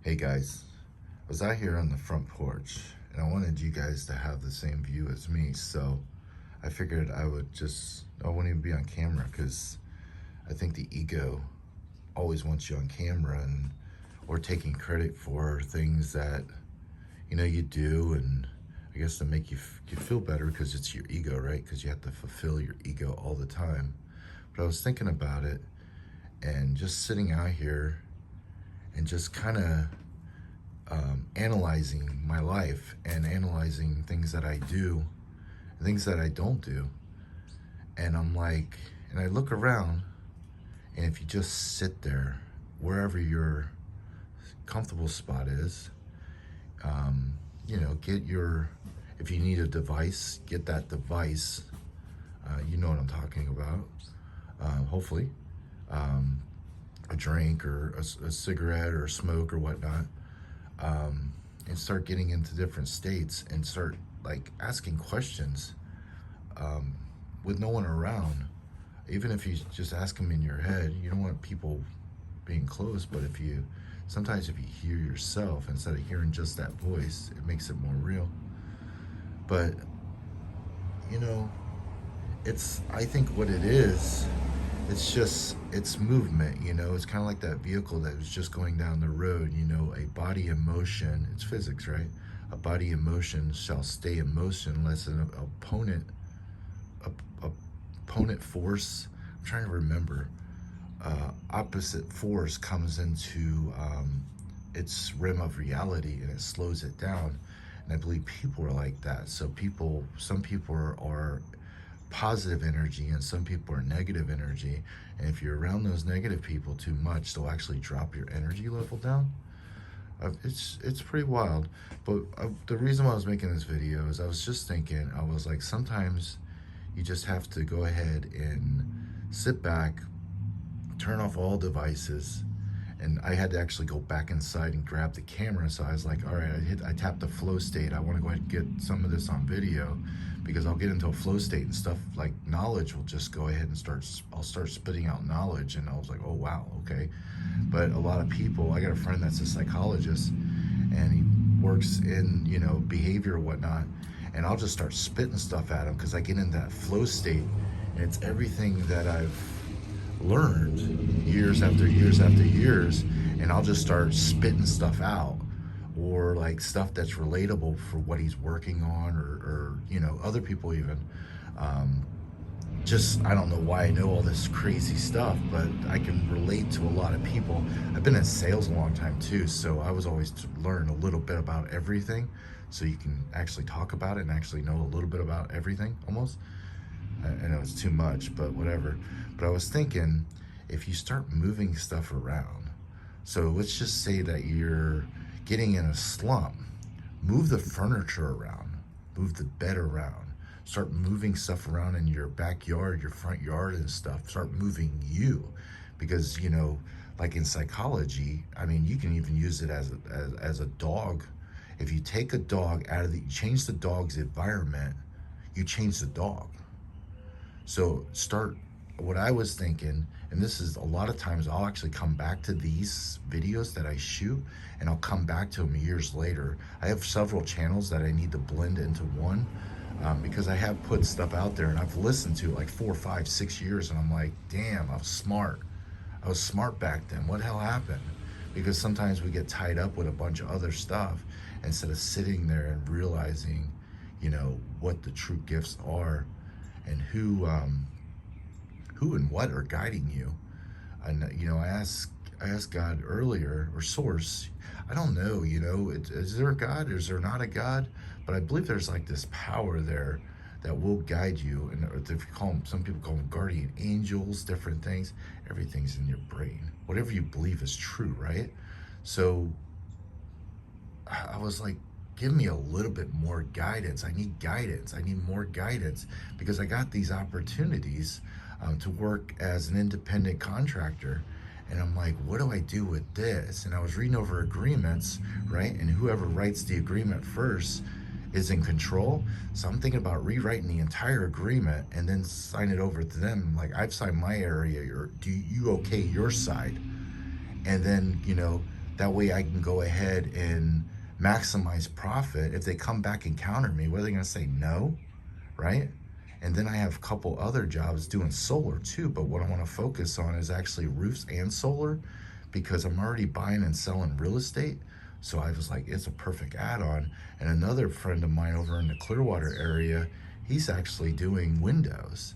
Hey guys, I was out here on the front porch and I wanted you guys to have the same view as me, so I figured I wouldn't even be on camera because I think the ego always wants you on camera and or taking credit for things that you do, and I guess to make you feel better because it's your ego, right? Because you have to fulfill your ego all the time. But I was thinking about it and just sitting out here and just kind of analyzing my life and analyzing things that I do and things that I don't do. And I'm like, and I look around, and if you just sit there, wherever your comfortable spot is, get your, if you need a device, get that device. You know what I'm talking about. Hopefully, um, a drink or a cigarette or a smoke or whatnot, and start getting into different states and start like asking questions um, with no one around. Even if you just ask them in your head, you don't want people being close. But sometimes if you hear yourself instead of hearing just that voice, it makes it more real. But you know, I think what it is, it's movement. It's kind of like that vehicle that was just going down the road. A body in motion, it's physics, right? A body in motion shall stay in motion unless an opponent force, I'm trying to remember, opposite force comes into its rim of reality and it slows it down. And I believe people are like that. So some people are positive energy and some people are negative energy. And if you're around those negative people too much, they'll actually drop your energy level down. It's pretty wild. But the reason why I was making this video is I was just thinking, I was like, sometimes you just have to go ahead and sit back, turn off all devices. And I had to actually go back inside and grab the camera. So I was like, all right, I tapped the flow state. I want to go ahead and get some of this on video because I'll get into a flow state and stuff like knowledge will just go ahead and I'll start spitting out knowledge. And I was like, oh, wow, okay. But a lot of people, I got a friend that's a psychologist and he works in, behavior or whatnot. And I'll just start spitting stuff at him because I get in that flow state and it's everything that I've learned years after years after years, and I'll just start spitting stuff out, or like stuff that's relatable for what he's working on, or other people even. um, just I don't know why I know all this crazy stuff, but I can relate to a lot of people. I've been in sales a long time too, so I was always to learn a little bit about everything, so you can actually talk about it and actually know a little bit about everything almost. I know it's too much, but whatever. But I was thinking, if you start moving stuff around, so let's just say that you're getting in a slump, move the furniture around, move the bed around, start moving stuff around in your backyard, your front yard and stuff. Start moving you, because like in psychology, I mean, you can even use it as a dog. If you take a dog out of you change the dog's environment, you change the dog. So start, what I was thinking, and this is a lot of times I'll actually come back to these videos that I shoot and I'll come back to them years later. I have several channels that I need to blend into one, because I have put stuff out there and I've listened to it like 4, 5, 6 years and I'm like, damn, I was smart. I was smart back then. What the hell happened? Because sometimes we get tied up with a bunch of other stuff instead of sitting there and realizing, what the true gifts are and who and what are guiding you. And I asked God earlier, or source. I don't know. Is there a God? Is there not a God? But I believe there's like this power there that will guide you. And if you call them, some people call them guardian angels, different things. Everything's in your brain. Whatever you believe is true, right? So I was like, give me a little bit more guidance. I need guidance. I need more guidance because I got these opportunities to work as an independent contractor. And I'm like, what do I do with this? And I was reading over agreements, right? And whoever writes the agreement first is in control. So I'm thinking about rewriting the entire agreement and then sign it over to them. Like, I've signed my area, or do you okay your side? And then That way I can go ahead and maximize profit. If they come back and counter me, what are they going to say? No, right? And then I have a couple other jobs doing solar too, but what I want to focus on is actually roofs and solar, because I'm already buying and selling real estate. So I was like, it's a perfect add-on. And another friend of mine over in the Clearwater area, he's actually doing windows.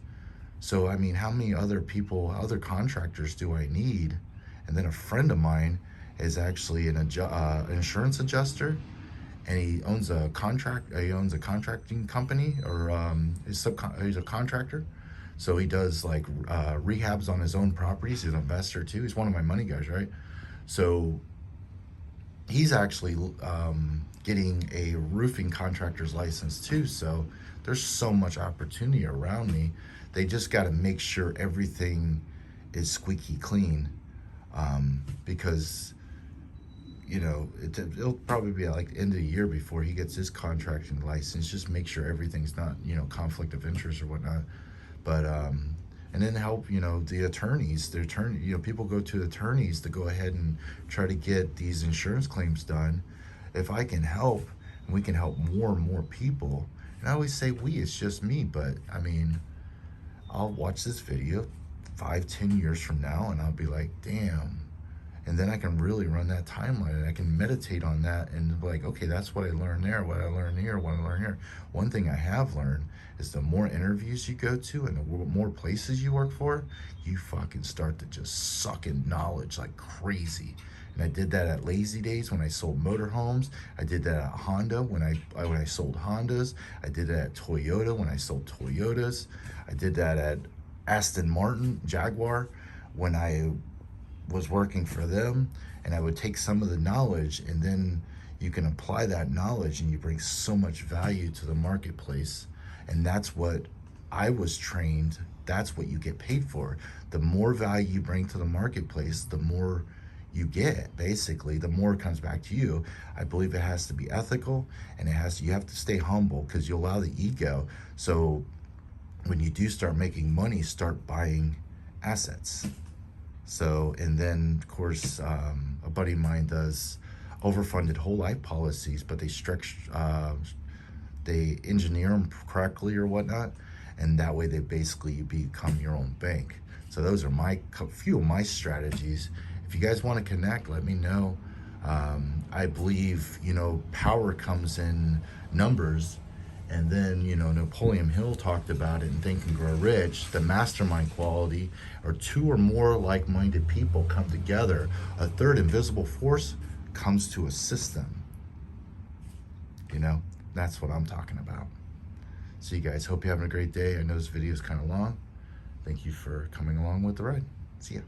So I mean, how many other people, other contractors do I need? And then a friend of mine is actually an insurance adjuster, and he owns a contracting company, or he's a contractor. So he does like rehabs on his own properties. He's an investor too. He's one of my money guys, right? So he's actually getting a roofing contractor's license too. So there's so much opportunity around me. They just got to make sure everything is squeaky clean, because it'll probably be like the end of the year before he gets his contracting license. Just make sure everything's not, conflict of interest or whatnot. But and then help, the attorneys. People go to attorneys to go ahead and try to get these insurance claims done. If I can help, and we can help more and more people. And I always say we, it's just me, but I mean, I'll watch this video 5-10 years from now and I'll be like, damn. And then I can really run that timeline, and I can meditate on that and be like, okay, that's what I learned there, what I learned here, what I learned here. One thing I have learned is the more interviews you go to and the more places you work for, you fucking start to just suck in knowledge like crazy. And I did that at Lazy Days when I sold motorhomes. I did that at Honda when I sold Hondas. I did that at Toyota when I sold Toyotas. I did that at Aston Martin, Jaguar, when I was working for them. And I would take some of the knowledge, and then you can apply that knowledge and you bring so much value to the marketplace. And that's what I was trained, that's what you get paid for. The more value you bring to the marketplace, the more you get. Basically, the more it comes back to you. I believe it has to be ethical, and you have to stay humble, because you allow the ego. So when you do start making money, start buying assets. So, and then of course, a buddy of mine does overfunded whole life policies, but they engineer them correctly or whatnot, and that way you become your own bank. So those are few of my strategies. If you guys want to connect, let me know. I believe, power comes in numbers. And then, Napoleon Hill talked about it in Think and Grow Rich, the mastermind quality, or two or more like-minded people come together. A third invisible force comes to assist them. That's what I'm talking about. So you guys, hope you're having a great day. I know this video is kind of long. Thank you for coming along with the ride. See ya.